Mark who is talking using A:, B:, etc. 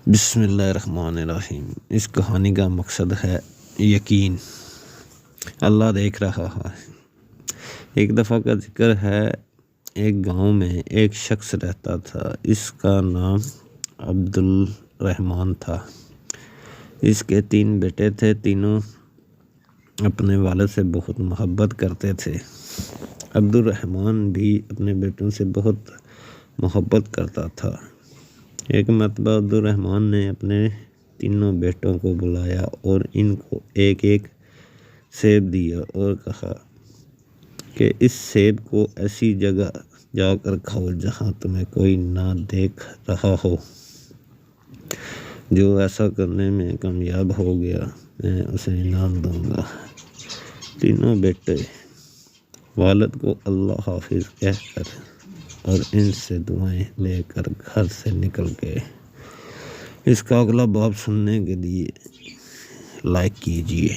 A: بسم اللہ الرحمن الرحیم۔ اس کہانی کا مقصد ہے یقین۔ اللہ دیکھ رہا ہے۔ ایک دفعہ کا ذکر ہے، ایک گاؤں میں ایک شخص رہتا تھا۔ اس کا نام عبدالرحمن تھا۔ اس کے 3 بیٹے تھے۔ تینوں اپنے والد سے بہت محبت کرتے تھے۔ عبدالرحمن بھی اپنے بیٹوں سے بہت محبت کرتا تھا۔ ایک مرتبہ عبدالرحمن نے اپنے تینوں بیٹوں کو بلایا اور ان کو ایک ایک سیب دیا اور کہا کہ اس سیب کو ایسی جگہ جا کر کھاؤ جہاں تمہیں کوئی نہ دیکھ رہا ہو۔ جو ایسا کرنے میں کامیاب ہو گیا میں اسے انعام دوں گا۔ تینوں بیٹے والد کو اللہ حافظ کہہ کر اور ان سے دعائیں لے کر گھر سے نکل گئے۔ اس کا اگلا باب سننے کے لیے لائک کیجیے۔